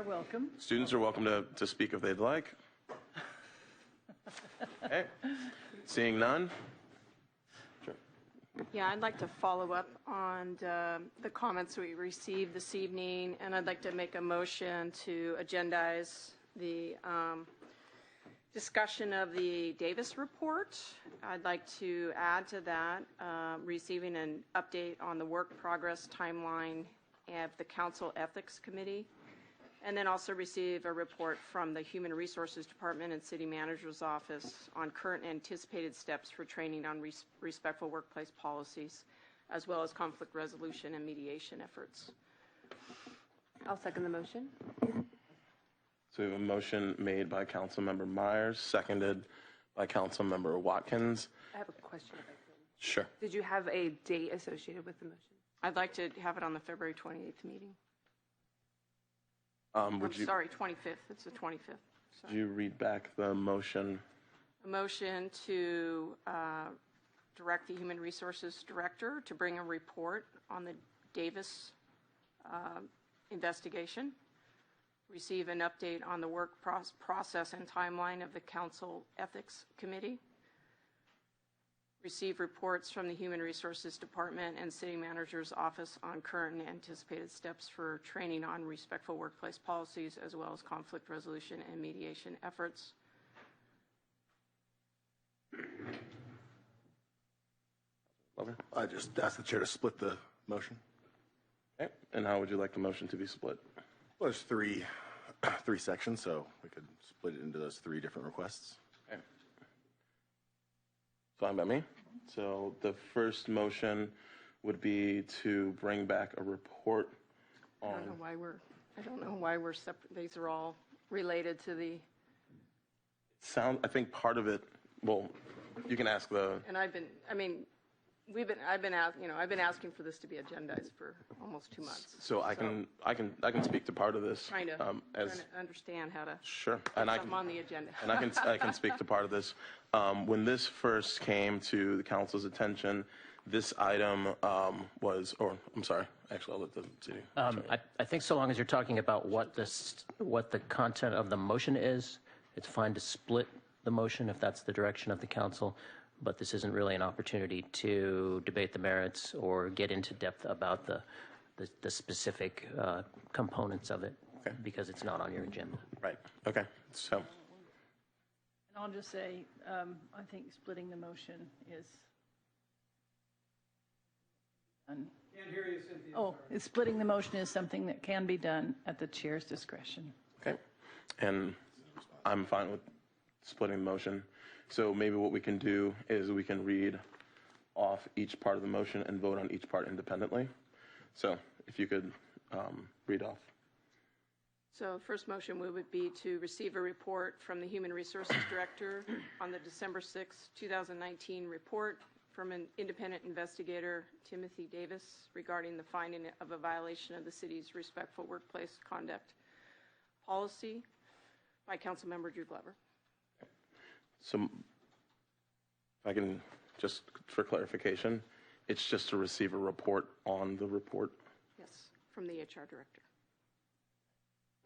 welcome. Students are welcome to speak if they'd like. Okay. Seeing none. Sure. Yeah, I'd like to follow up on the comments we received this evening, and I'd like to make a motion to agendize the discussion of the Davis report. I'd like to add to that receiving an update on the work progress timeline of the Council Ethics Committee, and then also receive a report from the Human Resources Department and City Manager's Office on current anticipated steps for training on respectful workplace policies, as well as conflict resolution and mediation efforts. I'll second the motion. So we have a motion made by Councilmember Myers, seconded by Councilmember Watkins. I have a question if I could. Sure. Did you have a date associated with the motion? I'd like to have it on the February 28th meeting. Sorry, 25th. It's the 25th. Would you read back the motion? A motion to direct the Human Resources Director to bring a report on the Davis investigation, receive an update on the work process and timeline of the Council Ethics Committee, receive reports from the Human Resources Department and City Manager's Office on current and anticipated steps for training on respectful workplace policies, as well as conflict resolution and mediation efforts. I just asked the chair to split the motion. Okay. And how would you like the motion to be split? Well, there's three sections, so we could split it into those three different requests. Okay. Fine by me. So the first motion would be to bring back a report on. I don't know why we're separate. These are all related to the. I think part of it. Well, you can ask the. And I've been asking for this to be agendized for almost 2 months. So I can speak to part of this. Trying to understand how to. Sure. Put something on the agenda. And I can speak to part of this. When this first came to the council's attention, this item I'm sorry, actually I'll let the city. I think so long as you're talking about what the content of the motion is, it's fine to split the motion if that's the direction of the council. But this isn't really an opportunity to debate the merits or get into depth about the specific components of it, okay, because it's not on your agenda. Right. Okay. So. And I'll just say, I think splitting the motion is. Can't hear you, Cynthia. Oh, splitting the motion is something that can be done at the chair's discretion. Okay. And I'm fine with splitting the motion. So maybe what we can do is we can read off each part of the motion and vote on each part independently. So if you could read off. So first motion would be to receive a report from the Human Resources Director on the December 6, 2019 report from an independent investigator, Timothy Davis, regarding the finding of a violation of the city's respectful workplace conduct policy by Councilmember Drew Glover. So if I can, just for clarification, it's just to receive a report on the report? Yes, from the HR director.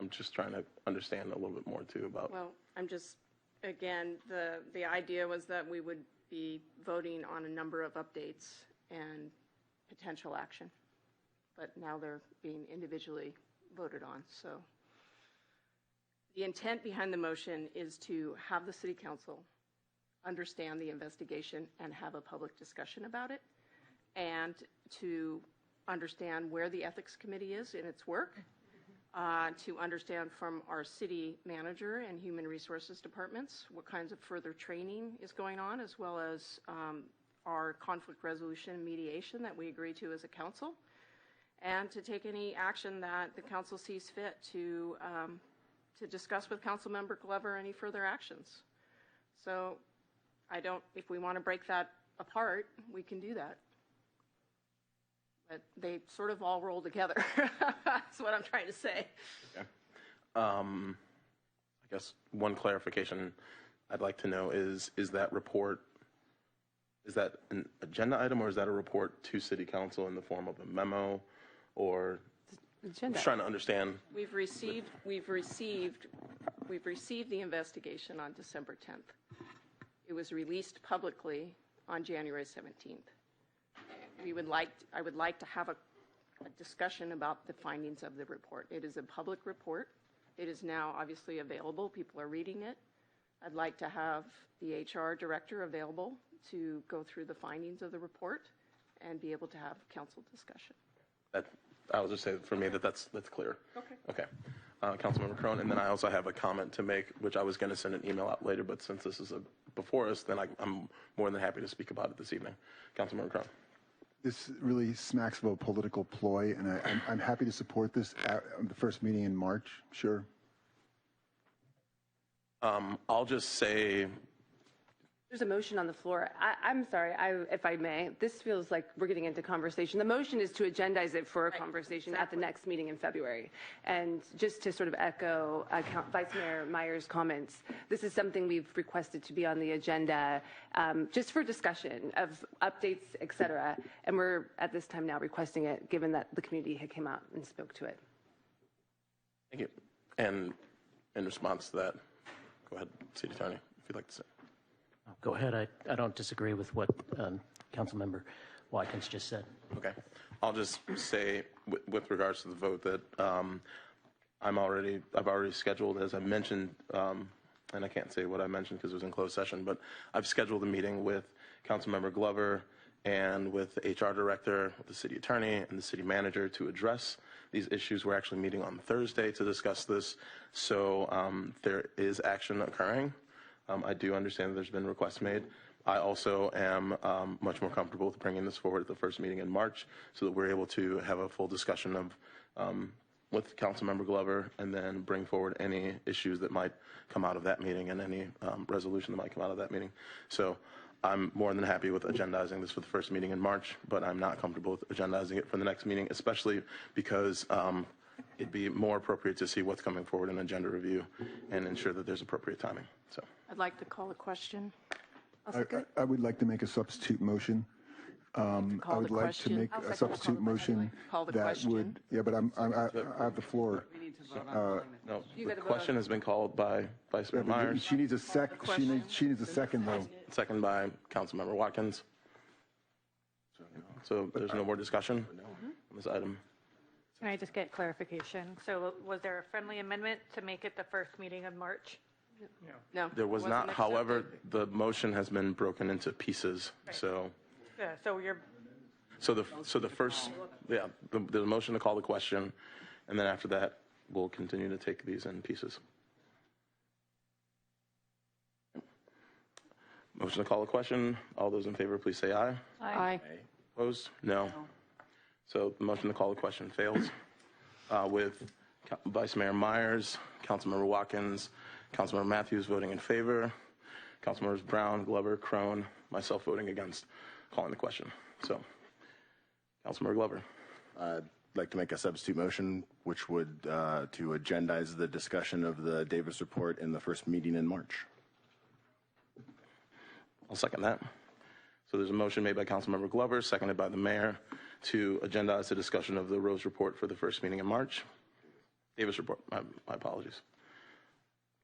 I'm just trying to understand a little bit more too about. Well, I'm just, again, the idea was that we would be voting on a number of updates and potential action, but now they're being individually voted on. So the intent behind the motion is to have the City Council understand the investigation and have a public discussion about it, and to understand where the Ethics Committee is in its work, to understand from our City Manager and Human Resources Departments what kinds of further training is going on, as well as our conflict resolution and mediation that we agree to as a council, and to take any action that the council sees fit to discuss with Councilmember Glover any further actions. So if we want to break that apart, we can do that. But they sort of all roll together. That's what I'm trying to say. Okay. I guess one clarification I'd like to know is that report, is that an agenda item or is that a report to City Council in the form of a memo or? Agenda. Just trying to understand. We've received the investigation on December 10th. It was released publicly on January 17th. I would like to have a discussion about the findings of the report. It is a public report. It is now obviously available. People are reading it. I'd like to have the HR director available to go through the findings of the report and be able to have council discussion. I'll just say for me that's clear. Okay. Councilmember Crone, and then I also have a comment to make, which I was going to send an email out later, but since this is before us, then I'm more than happy to speak about it this evening. Councilmember Crone. This really smacks of a political ploy, and I'm happy to support this at the first meeting in March, sure. I'll just say, There's a motion on the floor. I'm sorry, if I may. This feels like we're getting into conversation. The motion is to agendize it for a conversation at the next meeting in February. And just to sort of echo Vice Mayor Meyer's comments, this is something we've requested to be on the agenda just for discussion of updates, et cetera. And we're at this time now requesting it, given that the community had came out and spoke to it. thank you. And in response to that, go ahead, City Attorney, if you'd like to say. Go ahead. I don't disagree with what Councilmember Watkins just said. Okay. I'll just say with regards to the vote that I've already scheduled, as I mentioned, and I can't say what I mentioned because it was in closed session, but I've scheduled a meeting with Councilmember Glover and with the HR director, with the city attorney, and the city manager to address these issues. We're actually meeting on Thursday to discuss this. So there is action occurring. I do understand that there's been requests made. I also am much more comfortable with bringing this forward at the first meeting in March so that we're able to have a full discussion of with Councilmember Glover and then bring forward any issues that might come out of that meeting and any resolution that might come out of that meeting. So I'm more than happy with agendizing this for the first meeting in March, but I'm not comfortable with agendizing it for the next meeting, especially because it'd be more appropriate to see what's coming forward in agenda review and ensure that there's appropriate timing. So I'd like to call a question. I would like to make a substitute motion. I would like to make a substitute motion that would, yeah, but I have the floor. no, the question has been called by Vice Mayor Myers, She needs a she needs a second though. second by Councilmember Watkins. So there's no more discussion on this item. Can I just get clarification? So was there a friendly amendment to make it the first meeting of March? No. There was Wasn't not, however, accepted. the motion has been broken into pieces. So Yeah, so you're, the first, yeah, the motion to call the question, and then after that, we'll continue to take these in pieces. Motion to call the question. All those in favor, please say aye. Aye. Opposed? No. So the motion to call the question fails. With Vice Mayor Myers, Councilmember Watkins, Councilmember Matthews voting in favor, Councilmembers Brown, Glover, Crone, myself voting against calling the question. So, Councilmember Glover. I'd like to make a substitute motion, which would to agendize the discussion of the Davis report in the first meeting in March. I'll second that. So there's a motion made by Councilmember Glover, seconded by the mayor, to agendize the discussion of the Rose report for the first meeting in March. Davis report, my apologies.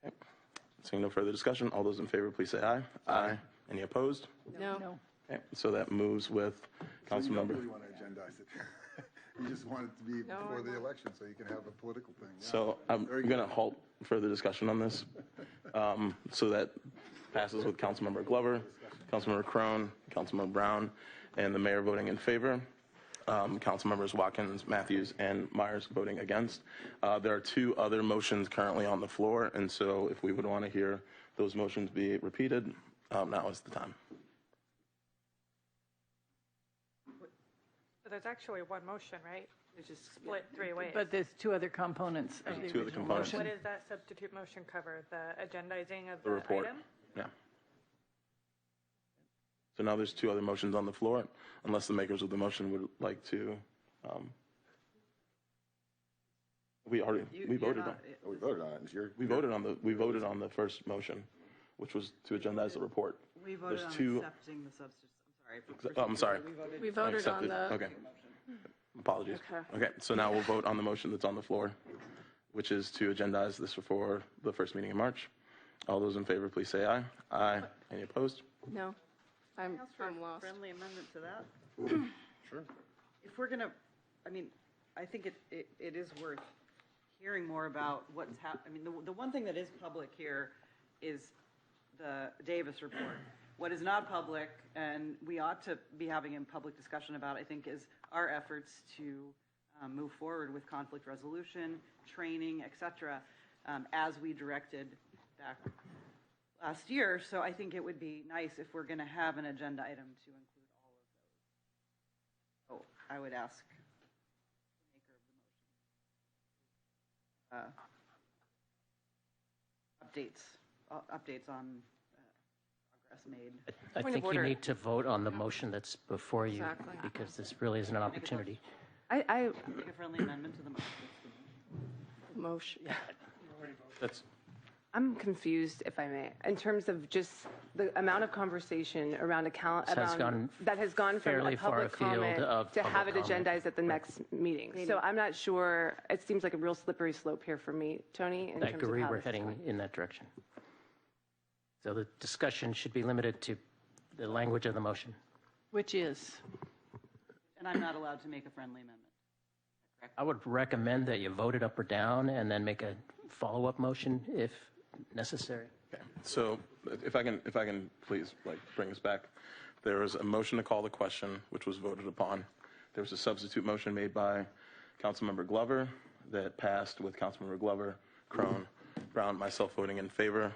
Okay. Seeing no further discussion, all those in favor, please say aye. Aye. Any opposed? No. Okay. So that moves with You don't Councilmember. really want to agendize it. You just want it to be before the election so you can have a political thing. Yeah. So I'm going to halt further discussion on this. So that passes with Councilmember Glover, Councilmember Crone, Councilmember Brown, and the mayor voting in favor. Councilmembers Watkins, Matthews, and Myers voting against. There are two other motions currently on the floor, and so if we would want to hear those motions be repeated, now is the time. so there's actually one motion, right? It's just split three ways. But there's two other components of the Two other original components. motion. What does that substitute motion cover? The agendizing of The the report. item? Yeah. So now there's two other motions on the floor, unless the makers of the motion would like to. We voted on. We voted on it. We voted on the first motion, which was to agendize the report. We voted There's on two. accepting the substitute. I'm sorry. We voted on Accepted. the, Okay. Apologies. Okay, so now we'll vote on the motion that's on the floor, which is to agendize this before the first meeting in March. All those in favor, please say aye. Aye. Any opposed? No, I'm lost. Friendly amendment to that? Sure. If we're gonna, I mean, I think it is worth hearing more about what's happening. I mean, the one thing that is public here is the Davis report. What is not public, and we ought to be having a public discussion about, I think, is our efforts to move forward with conflict resolution, training, et cetera, as we directed back last year. So I think it would be nice if we're going to have an agenda item to include all of those. So I would ask the maker of the motion updates on progress made. I think you need to vote on the motion that's before you, because this really isn't an opportunity. Make a friendly amendment to the motion. I'm confused, if I may, in terms of just the amount of conversation around that has gone from fairly a far public afield comment of to have it public comment. agendized at the next meeting. So I'm not sure, it seems like a real slippery slope here for me, Tony, in I terms of agree how we're this is heading going. in that direction. So the discussion should be limited to the language of the motion. Which is? And I'm not allowed to make a friendly amendment. I would recommend that you vote it up or down and then make a follow-up motion if necessary. Okay. So if I can please bring us back. There was a motion to call the question, which was voted upon. There was a substitute motion made by Councilmember Glover that passed with Councilmember Glover, Crone, Brown, myself voting in favor,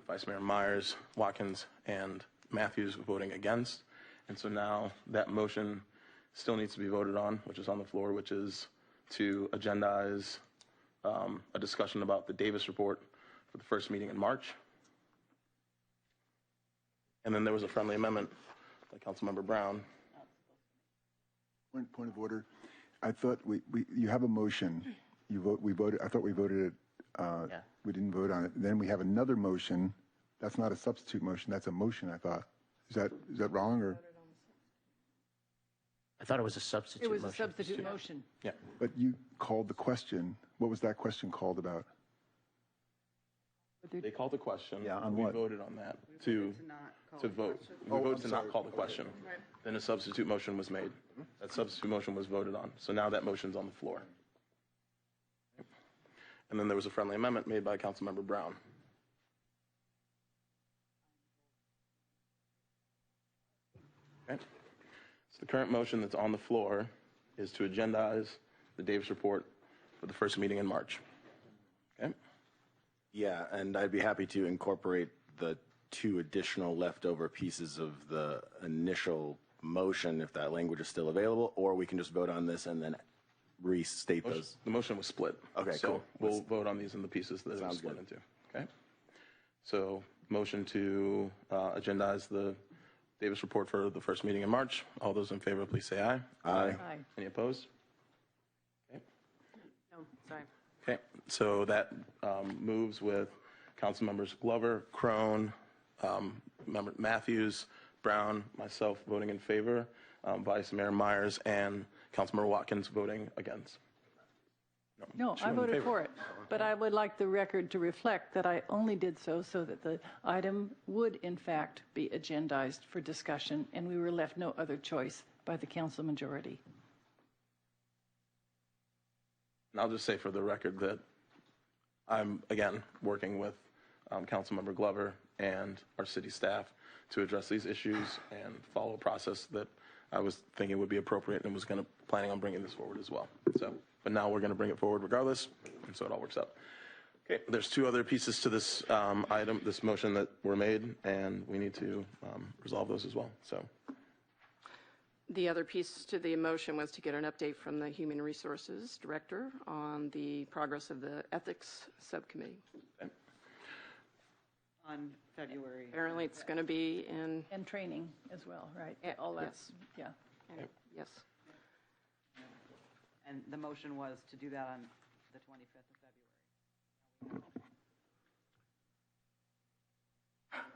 Vice Mayor Myers, Watkins, and Matthews voting against. And so now that motion still needs to be voted on, which is on the floor, which is to agendize a discussion about the Davis report for the first meeting in March. And then there was a friendly amendment by Councilmember Brown. Point of order. I thought you have a motion. We voted. I thought we voted it. Yeah. We didn't vote on it. Then we have another motion. That's not a substitute motion. That's a motion, I thought. Is that wrong, or? I thought it was a substitute It was motion. a substitute motion. Yeah. But you called the question. What was that question called about? They called the question. Yeah, on we what? voted on that to vote. We voted to not call the question. Then a substitute motion was made. That substitute motion was voted on. So now that motion's on the floor. And then there was a friendly amendment made by Councilmember Brown. Okay. So the current motion that's on the floor is to agendize the Davis report for the first meeting in March. Okay. Yeah, and I'd be happy to incorporate the two additional leftover pieces of the initial motion if that language is still available, or we can just vote on this and then restate those. The motion was split. Okay, so cool. We'll vote on these in the pieces that it was split into. Okay. So motion to agendize the Davis report for the first meeting in March. All those in favor, please say aye. Aye. Aye. Any opposed? Okay. No, sorry. Okay. So that moves with Council members Glover, Crone, member Matthews, Brown, myself voting in favor, Vice Mayor Myers, and Councilmember Watkins voting against. No, I voted for it, but I would like the record to reflect that I only did so that the item would in fact be agendized for discussion, and we were left no other choice by the council majority. And I'll just say for the record that I'm, again, working with Councilmember Glover and our city staff to address these issues and follow a process that I was thinking would be appropriate and was planning on bringing this forward as well. So, but now we're going to bring it forward regardless, and so it all works out. Okay, there's two other pieces to this item, this motion that were made, and we need to resolve those as well. So, The other piece to the motion was to get an update from the Human Resources Director on the progress of the Ethics Subcommittee. okay. On February. Apparently, it's going to be in, And training as well, right? Yeah, All that's, yeah. yes. And the motion was to do that on the 25th of February.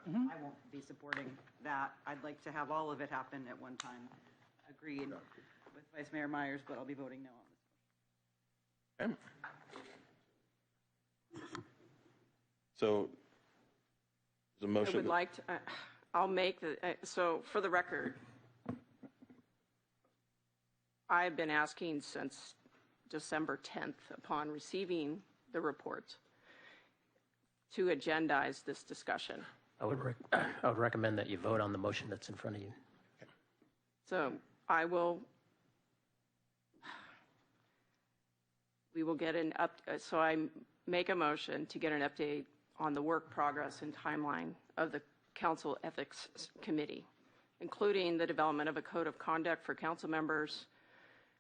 I won't be supporting that. I'd like to have all of it happen at one time. Agreed with Vice Mayor Myers, but I'll be voting no on this. Okay. So, the motion. I would like to, I'll make the, so for the record, I've been asking since December 10th upon receiving the report to agendize this discussion. I would recommend that you vote on the motion that's in front of you. So we will get so I make a motion to get an update on the work progress and timeline of the Council Ethics Committee, including the development of a code of conduct for council members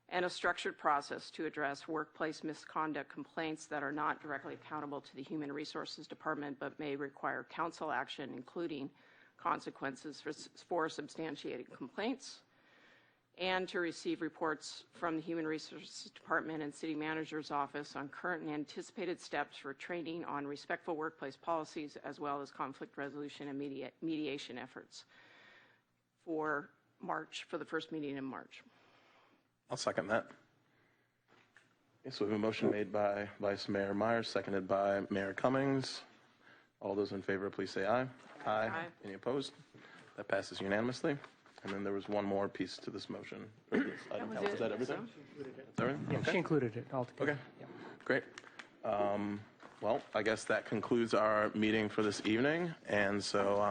and a structured process to address workplace misconduct complaints that are not directly accountable to the Human Resources Department but may require council action, including consequences for substantiated complaints, and to receive reports from the Human Resources Department and City Manager's Office on current and anticipated steps for training on respectful workplace policies, as well as conflict resolution and mediation efforts for the first meeting in March. I'll second that. Okay, so we have a motion made by Vice Mayor Myers, seconded by Mayor Cummings. All those in favor, please say aye. Aye. Any opposed? That passes unanimously. And then there was one more piece to this motion. This item. Is that everything? That's everything? Yeah, Okay. she included it all together. Okay, great. Well, I guess that concludes our meeting for this evening. And so